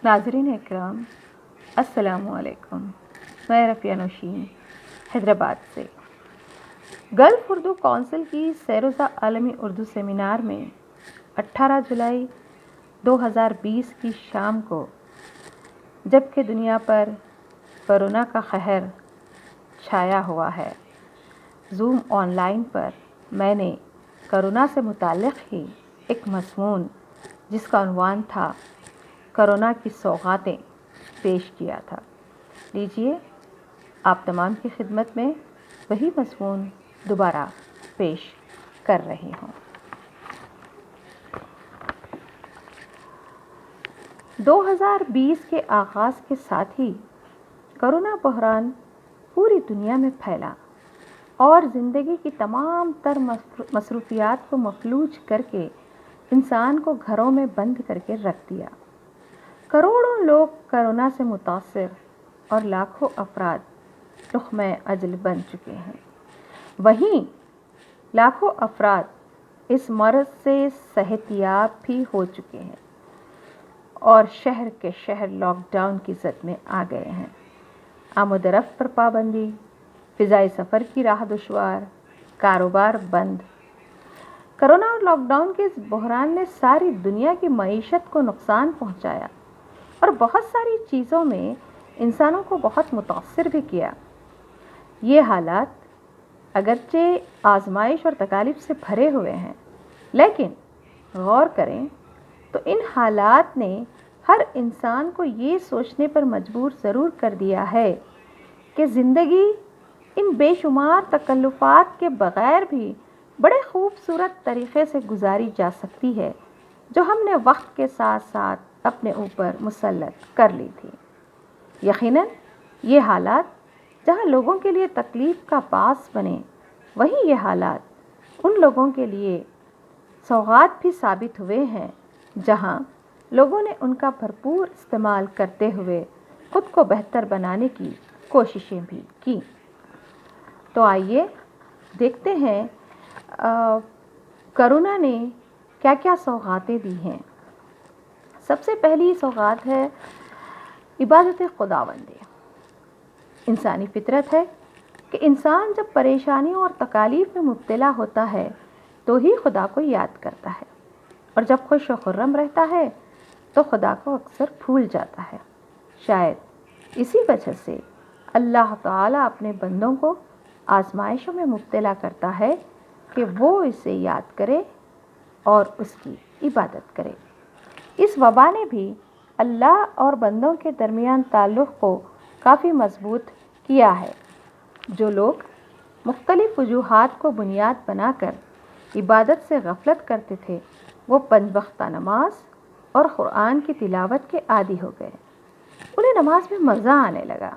ناظرین اکرام، السلام علیکم۔ میں رفیہ نوشین حیدرآباد سے گلف اردو کونسل کی سیروزہ عالمی اردو سیمینار میں 18 جولائی 2020 کی شام کو، جبکہ دنیا پر کورونا کا قہر چھایا ہوا ہے، زوم آن لائن پر میں نے کورونا سے متعلق ہی ایک مضمون جس کا عنوان تھا کورونا کی سوغاتیں پیش کیا تھا۔ لیجیے آپ تمام کی خدمت میں وہی مضمون دوبارہ پیش کر رہی ہوں۔ 2020 کے آغاز کے ساتھ ہی کورونا بحران پوری دنیا میں پھیلا اور زندگی کی تمام تر مصروفیات کو مفلوج کر کے انسان کو گھروں میں بند کر کے رکھ دیا۔ کروڑوں لوگ کورونا سے متاثر اور لاکھوں افراد لقمہ اجل بن چکے ہیں۔ وہیں لاکھوں افراد اس مرض سے صحت یاب بھی ہو چکے ہیں اور شہر کے شہر لاک ڈاؤن کی زد میں آ گئے ہیں۔ آمد و رفت پر پابندی، فضائی سفر کی راہ دشوار، کاروبار بند۔ کورونا اور لاک ڈاؤن کے اس بحران نے ساری دنیا کی معیشت کو نقصان پہنچایا اور بہت ساری چیزوں میں انسانوں کو بہت متاثر بھی کیا۔ یہ حالات اگرچہ آزمائش اور تکالیف سے بھرے ہوئے ہیں، لیکن غور کریں تو ان حالات نے ہر انسان کو یہ سوچنے پر مجبور ضرور کر دیا ہے کہ زندگی ان بے شمار تکلفات کے بغیر بھی بڑے خوبصورت طریقے سے گزاری جا سکتی ہے، جو ہم نے وقت کے ساتھ ساتھ اپنے اوپر مسلط کر لی تھی۔ یقیناً یہ حالات جہاں لوگوں کے لیے تکلیف کا باعث بنے، وہیں یہ حالات ان لوگوں کے لیے سوغات بھی ثابت ہوئے ہیں جہاں لوگوں نے ان کا بھرپور استعمال کرتے ہوئے خود کو بہتر بنانے کی کوششیں بھی کی۔ تو آئیے دیکھتے ہیں کورونا نے کیا کیا سوغاتیں دی ہیں۔ سب سے پہلی سوغات ہے عبادت خداوندی۔ انسانی فطرت ہے کہ انسان جب پریشانیوں اور تکالیف میں مبتلا ہوتا ہے تو ہی خدا کو یاد کرتا ہے، اور جب خوش و خرم رہتا ہے تو خدا کو اکثر بھول جاتا ہے۔ شاید اسی وجہ سے اللہ تعالیٰ اپنے بندوں کو آزمائشوں میں مبتلا کرتا ہے کہ وہ اسے یاد کرے اور اس کی عبادت کرے۔ اس وبا نے بھی اللہ اور بندوں کے درمیان تعلق کو کافی مضبوط کیا ہے۔ جو لوگ مختلف وجوہات کو بنیاد بنا کر عبادت سے غفلت کرتے تھے، وہ 5 وقتہ نماز اور قرآن کی تلاوت کے عادی ہو گئے۔ انہیں نماز میں مزہ آنے لگا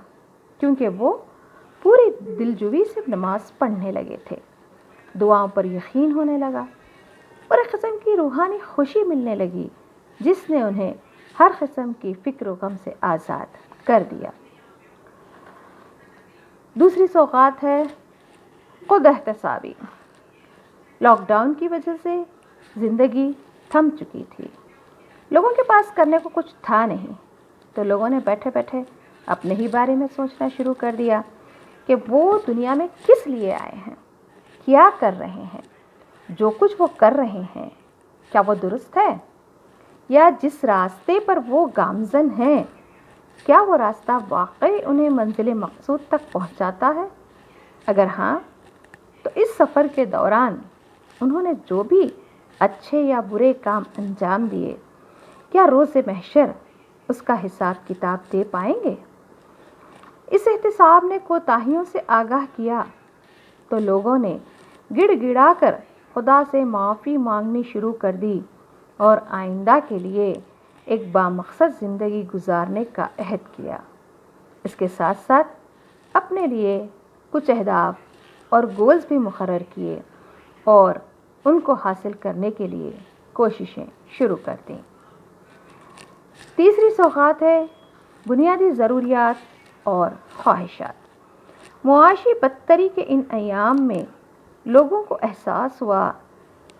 کیونکہ وہ پوری دلجوئی سے نماز پڑھنے لگے تھے۔ دعاؤں پر یقین ہونے لگا اور ایک قسم کی روحانی خوشی ملنے لگی جس نے انہیں ہر قسم کی فکر و غم سے آزاد کر دیا۔ دوسری سوغات ہے خود احتسابی۔ لاک ڈاؤن کی وجہ سے زندگی تھم چکی تھی، لوگوں کے پاس کرنے کو کچھ تھا نہیں، تو لوگوں نے بیٹھے بیٹھے اپنے ہی بارے میں سوچنا شروع کر دیا کہ وہ دنیا میں کس لیے آئے ہیں، کیا کر رہے ہیں، جو کچھ وہ کر رہے ہیں کیا وہ درست ہے، یا جس راستے پر وہ گامزن ہیں کیا وہ راستہ واقعی انہیں منزل مقصود تک پہنچاتا ہے۔ اگر ہاں تو اس سفر کے دوران انہوں نے جو بھی اچھے یا برے کام انجام دیے، کیا روز محشر اس کا حساب کتاب دے پائیں گے؟ اس احتساب نے کوتاہیوں سے آگاہ کیا تو لوگوں نے گڑ گڑا کر خدا سے معافی مانگنی شروع کر دی اور آئندہ کے لیے ایک بامقصد زندگی گزارنے کا عہد کیا۔ اس کے ساتھ ساتھ اپنے لیے کچھ اہداف اور گولز بھی مقرر کیے اور ان کو حاصل کرنے کے لیے کوششیں شروع کر دیں۔ تیسری سوغات ہے بنیادی ضروریات اور خواہشات۔ معاشی بدتری کے ان ایام میں لوگوں کو احساس ہوا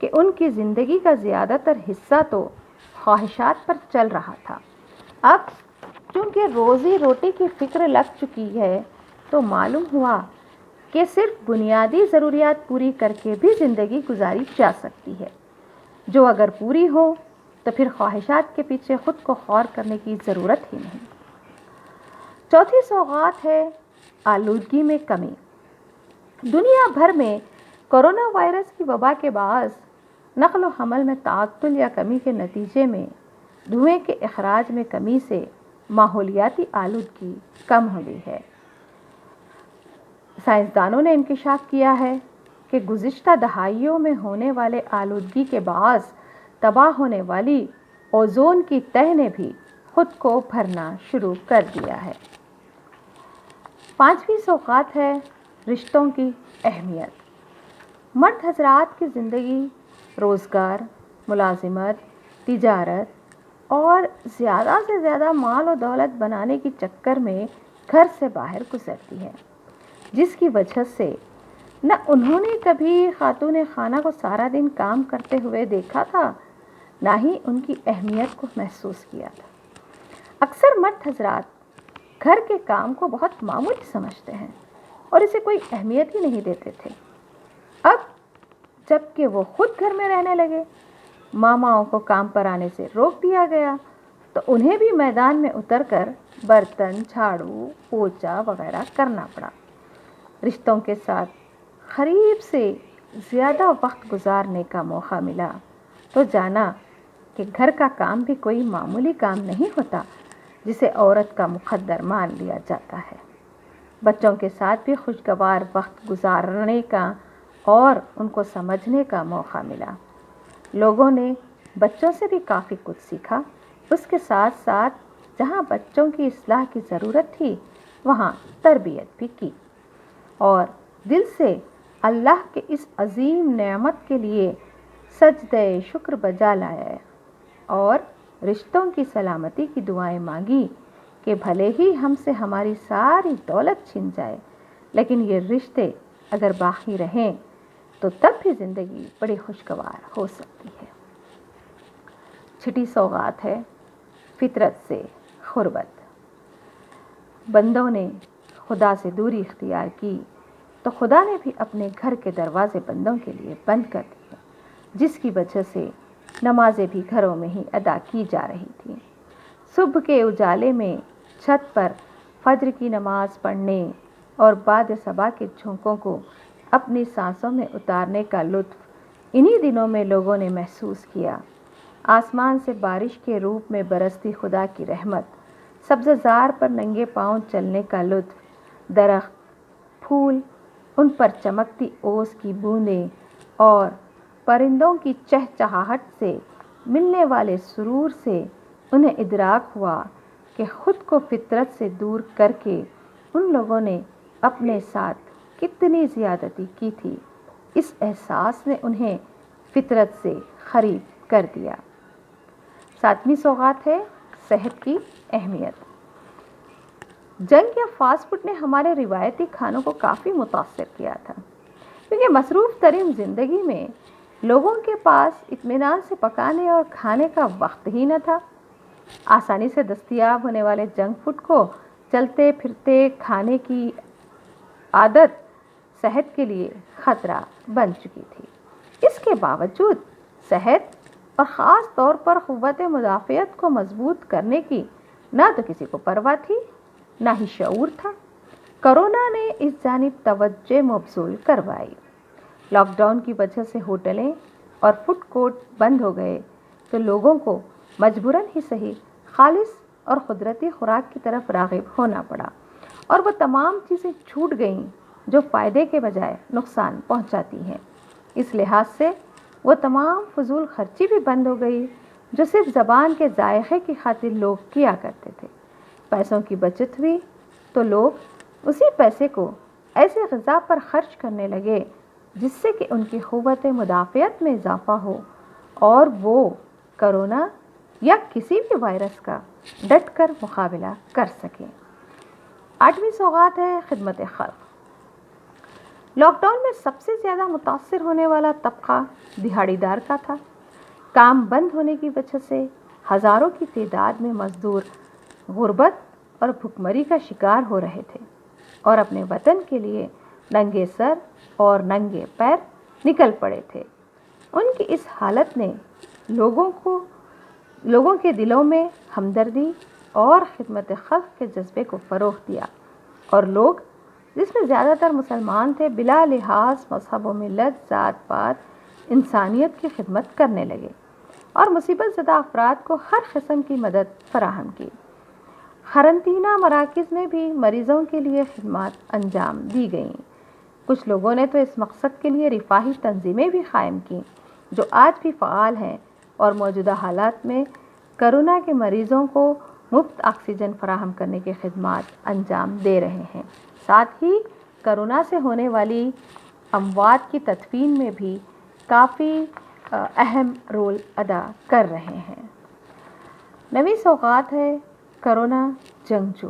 کہ ان کی زندگی کا زیادہ تر حصہ تو خواہشات پر چل رہا تھا۔ اب چونکہ روزی روٹی کی فکر لگ چکی ہے تو معلوم ہوا کہ صرف بنیادی ضروریات پوری کر کے بھی زندگی گزاری جا سکتی ہے، جو اگر پوری ہو تو پھر خواہشات کے پیچھے خود کو خور کرنے کی ضرورت ہی نہیں۔ چوتھی سوغات ہے آلودگی میں کمی۔ دنیا بھر میں کورونا وائرس کی وبا کے باعث نقل و حمل میں تعطل یا کمی کے نتیجے میں دھوئیں کے اخراج میں کمی سے ماحولیاتی آلودگی کم ہو گئی ہے۔ سائنسدانوں نے انکشاف کیا ہے کہ گزشتہ دہائیوں میں ہونے والے آلودگی کے باعث تباہ ہونے والی اوزون کی تہ نے بھی خود کو بھرنا شروع کر دیا ہے۔ پانچویں سوغات ہے رشتوں کی اہمیت۔ مرد حضرات کی زندگی روزگار، ملازمت، تجارت اور زیادہ سے زیادہ مال و دولت بنانے کی چکر میں گھر سے باہر گزرتی ہے، جس کی وجہ سے نہ انہوں نے کبھی خاتون خانہ کو سارا دن کام کرتے ہوئے دیکھا تھا، نہ ہی ان کی اہمیت کو محسوس کیا تھا۔ اکثر مرد حضرات گھر کے کام کو بہت معمولی سمجھتے ہیں اور اسے کوئی اہمیت ہی نہیں دیتے تھے۔ اب جب کہ وہ خود گھر میں رہنے لگے، ماماؤں کو کام پر آنے سے روک دیا گیا تو انہیں بھی میدان میں اتر کر برتن، جھاڑو، پوچھا وغیرہ کرنا پڑا۔ رشتوں کے ساتھ قریب سے زیادہ وقت گزارنے کا موقع ملا تو جانا کہ گھر کا کام بھی کوئی معمولی کام نہیں ہوتا جسے عورت کا مقدر مان لیا جاتا ہے۔ بچوں کے ساتھ بھی خوشگوار وقت گزارنے کا اور ان کو سمجھنے کا موقع ملا۔ لوگوں نے بچوں سے بھی کافی کچھ سیکھا۔ اس کے ساتھ ساتھ جہاں بچوں کی اصلاح کی ضرورت تھی وہاں تربیت بھی کی اور دل سے اللہ کے اس عظیم نعمت کے لیے سجدہ شکر بجا لائے اور رشتوں کی سلامتی کی دعائیں مانگی کہ بھلے ہی ہم سے ہماری ساری دولت چھن جائے، لیکن یہ رشتے اگر باقی رہیں تو تب بھی زندگی بڑی خوشگوار ہو سکتی ہے۔ چھٹی سوغات ہے فطرت سے قربت۔ بندوں نے خدا سے دوری اختیار کی تو خدا نے بھی اپنے گھر کے دروازے بندوں کے لیے بند کر دیے، جس کی وجہ سے نمازیں بھی گھروں میں ہی ادا کی جا رہی تھیں۔ صبح کے اجالے میں چھت پر فجر کی نماز پڑھنے اور بعد صبح کے جھونکوں کو اپنی سانسوں میں اتارنے کا لطف انہی دنوں میں لوگوں نے محسوس کیا۔ آسمان سے بارش کے روپ میں برستی خدا کی رحمت، سبززار پر ننگے پاؤں چلنے کا لطف، درخت، پھول، ان پر چمکتی اوس کی بوندیں اور پرندوں کی چہچہاہٹ سے ملنے والے سرور سے انہیں ادراک ہوا کہ خود کو فطرت سے دور کر کے ان لوگوں نے اپنے ساتھ کتنی زیادتی کی تھی۔ اس احساس نے انہیں فطرت سے قریب کر دیا۔ ساتویں سوغات ہے صحت کی اہمیت۔ جنگ یا فاسٹ فوڈ نے ہمارے روایتی کھانوں کو کافی متاثر کیا تھا، کیونکہ مصروف ترین زندگی میں لوگوں کے پاس اطمینان سے پکانے اور کھانے کا وقت ہی نہ تھا۔ آسانی سے دستیاب ہونے والے جنک فوڈ کو چلتے پھرتے کھانے کی عادت صحت کے لیے خطرہ بن چکی تھی۔ اس کے باوجود صحت اور خاص طور پر قوت مدافعت کو مضبوط کرنے کی نہ تو کسی کو پرواہ تھی نہ ہی شعور تھا۔ کورونا نے اس جانب توجہ مبذول کروائی۔ لاک ڈاؤن کی وجہ سے ہوٹلیں اور فوڈ کورٹ بند ہو گئے تو لوگوں کو مجبوراً ہی صحیح، خالص اور قدرتی خوراک کی طرف راغب ہونا پڑا اور وہ تمام چیزیں چھوٹ گئیں جو فائدے کے بجائے نقصان پہنچاتی ہیں۔ اس لحاظ سے وہ تمام فضول خرچی بھی بند ہو گئی جو صرف زبان کے ذائقے کی خاطر لوگ کیا کرتے تھے۔ پیسوں کی بچت ہوئی تو لوگ اسی پیسے کو ایسے غذا پر خرچ کرنے لگے جس سے کہ ان کی قوت مدافعت میں اضافہ ہو اور وہ کورونا یا کسی بھی وائرس کا ڈٹ کر مقابلہ کر سکیں۔ آٹھویں سوغات ہے خدمت خلق۔ لاک ڈاؤن میں سب سے زیادہ متاثر ہونے والا طبقہ دہاڑی دار کا تھا۔ کام بند ہونے کی وجہ سے ہزاروں کی تعداد میں مزدور غربت اور بھوکمری کا شکار ہو رہے تھے اور اپنے وطن کے لیے ننگے سر اور ننگے پیر نکل پڑے تھے۔ ان کی اس حالت نے لوگوں کے دلوں میں ہمدردی اور خدمت خلق کے جذبے کو فروغ دیا، اور لوگ، جس میں زیادہ تر مسلمان تھے، بلا لحاظ مذہب و ملت، ذات پات، انسانیت کی خدمت کرنے لگے اور مصیبت زدہ افراد کو ہر قسم کی مدد فراہم کی۔ قرنطینہ مراکز میں بھی مریضوں کے لیے خدمات انجام دی گئیں۔ کچھ لوگوں نے تو اس مقصد کے لیے رفاہی تنظیمیں بھی قائم کیں، جو آج بھی فعال ہیں اور موجودہ حالات میں کرونا کے مریضوں کو مفت آکسیجن فراہم کرنے کی خدمات انجام دے رہے ہیں، ساتھ ہی کرونا سے ہونے والی اموات کی تدفین میں بھی کافی اہم رول ادا کر رہے ہیں۔ نویں سوغات ہے کرونا جنگجو۔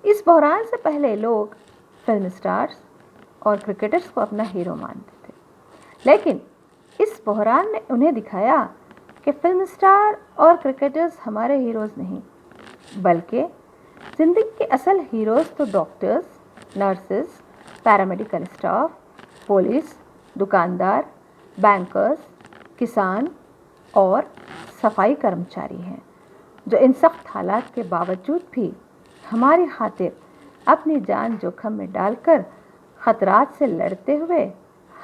اس بحران سے پہلے لوگ فلم سٹارز اور کرکٹرز کو اپنا ہیرو مانتے تھے، لیکن اس بحران نے انہیں دکھایا کہ فلم سٹار اور کرکٹرز ہمارے ہیروز نہیں، بلکہ زندگی کے اصل ہیروز تو doctors, nurses, paramedical staff, police, دکاندار، بینکرز، کسان اور صفائی کرمچاری ہیں، جو ان سخت حالات کے باوجود بھی ہماری خاطر اپنی جان جوکھم میں ڈال کر خطرات سے لڑتے ہوئے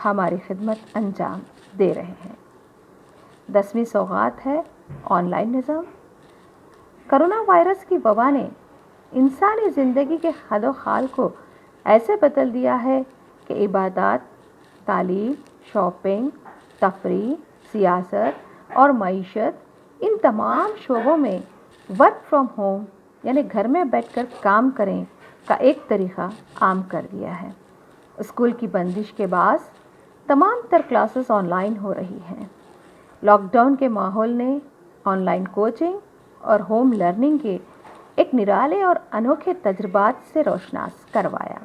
ہماری خدمت انجام دے رہے ہیں۔ 10ویں سوغات ہے آن لائن نظام۔ کرونا وائرس کی وبا نے انسانی زندگی کے خد و خال کو ایسے بدل دیا ہے کہ عبادات، تعلیم، شاپنگ، تفریح، سیاست اور معیشت، ان تمام شعبوں میں ورک فرام ہوم یعنی گھر میں بیٹھ کر کام کریں کا ایک طریقہ عام کر دیا ہے۔ اسکول کی بندش کے باعث تمام تر کلاسز آن لائن ہو رہی ہیں۔ لاک ڈاؤن کے ماحول نے آن لائن کوچنگ اور ہوم لرننگ کے ایک نرالے اور انوکھے تجربات سے روشناس کروایا۔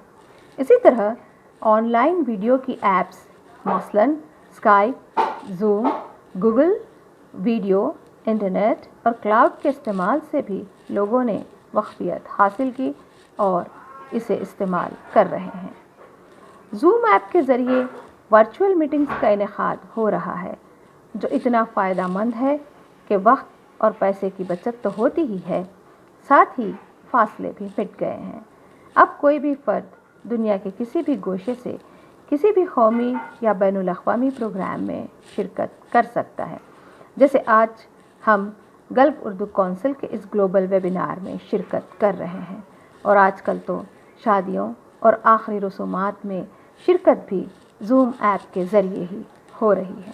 اسی طرح آن لائن ویڈیو کی ایپس مثلاً Skype, zoom, Google video, internet اور کلاؤڈ کے استعمال سے بھی لوگوں نے واقفیت حاصل کی اور اسے استعمال کر رہے ہیں۔ زوم ایپ کے ذریعے ورچوئل میٹنگز کا انعقاد ہو رہا ہے، جو اتنا فائدہ مند ہے کہ وقت اور پیسے کی بچت تو ہوتی ہی ہے، ساتھ ہی فاصلے بھی مٹ گئے ہیں۔ اب کوئی بھی فرد دنیا کے کسی بھی گوشے سے کسی بھی قومی یا بین الاقوامی پروگرام میں شرکت کر سکتا ہے، جیسے آج ہم گلف اردو کونسل کے اس گلوبل ویبینار میں شرکت کر رہے ہیں، اور آج کل تو شادیوں اور آخری رسومات میں شرکت بھی زوم ایپ کے ذریعے ہی ہو رہی ہے۔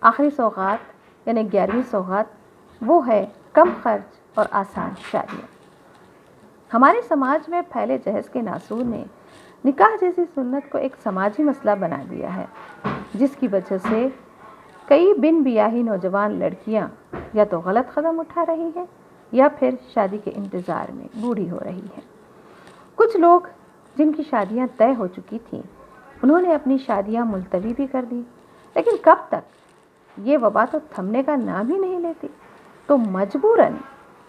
آخری سوغات یعنی 11ویں سوغات وہ ہے کم خرچ اور آسان شادیاں۔ ہمارے سماج میں پھیلے جہیز کے ناسور نے نکاح جیسی سنت کو ایک سماجی مسئلہ بنا دیا ہے، جس کی وجہ سے کئی بن بیاہی نوجوان لڑکیاں یا تو غلط قدم اٹھا رہی ہیں یا پھر شادی کے انتظار میں بوڑھی ہو رہی ہیں۔ کچھ لوگ جن کی شادیاں طے ہو چکی تھیں، انہوں نے اپنی شادیاں ملتوی بھی کر دی، لیکن کب تک؟ یہ وبا تو تھمنے کا نام ہی نہیں لیتی، تو مجبوراً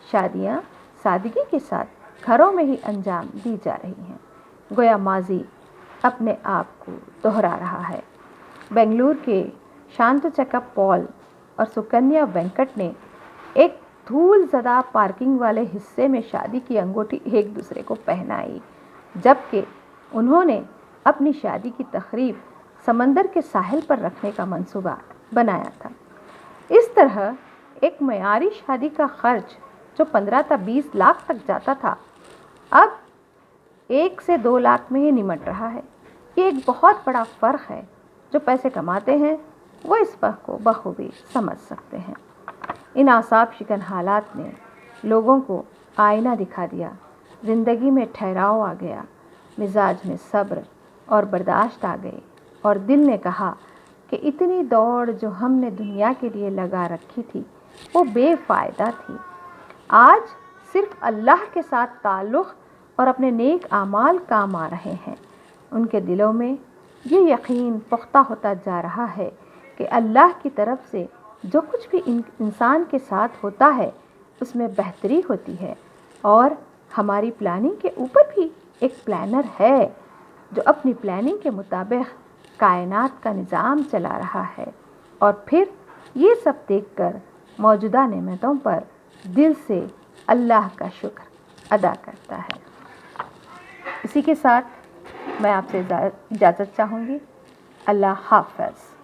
شادیاں سادگی کے ساتھ گھروں میں ہی انجام دی جا رہی ہیں، گویا ماضی اپنے آپ کو دہرا رہا ہے۔ بنگلور کے شانتو چکا پال اور سکنیا وینکٹ نے ایک دھول زدہ پارکنگ والے حصے میں شادی کی انگوٹھی ایک دوسرے کو پہنائی، جبکہ انہوں نے اپنی شادی کی تقریب سمندر کے ساحل پر رکھنے کا منصوبہ بنایا تھا۔ اس طرح ایک معیاری شادی کا خرچ جو 15 تا 20 لاکھ تک جاتا تھا، اب 1 سے 2 لاکھ میں ہی نمٹ رہا ہے۔ یہ ایک بہت بڑا فرق ہے۔ جو پیسے کماتے ہیں وہ اس فرق کو بخوبی سمجھ سکتے ہیں۔ ان اعصاب شکن حالات نے لوگوں کو آئینہ دکھا دیا، زندگی میں ٹھہراؤ آ گیا، مزاج میں صبر اور برداشت آ گئے، اور دل نے کہا کہ اتنی دوڑ جو ہم نے دنیا کے لیے لگا رکھی تھی وہ بے فائدہ تھی۔ آج صرف اللہ کے ساتھ تعلق اور اپنے نیک اعمال کام آ رہے ہیں۔ ان کے دلوں میں یہ یقین پختہ ہوتا جا رہا ہے کہ اللہ کی طرف سے جو کچھ بھی انسان کے ساتھ ہوتا ہے اس میں بہتری ہوتی ہے، اور ہماری پلاننگ کے اوپر بھی ایک پلانر ہے جو اپنی پلاننگ کے مطابق کائنات کا نظام چلا رہا ہے، اور پھر یہ سب دیکھ کر موجودہ نعمتوں پر دل سے اللہ کا شکر ادا کرتا ہے۔ اسی کے ساتھ میں آپ سے اجازت چاہوں گی۔ اللہ حافظ۔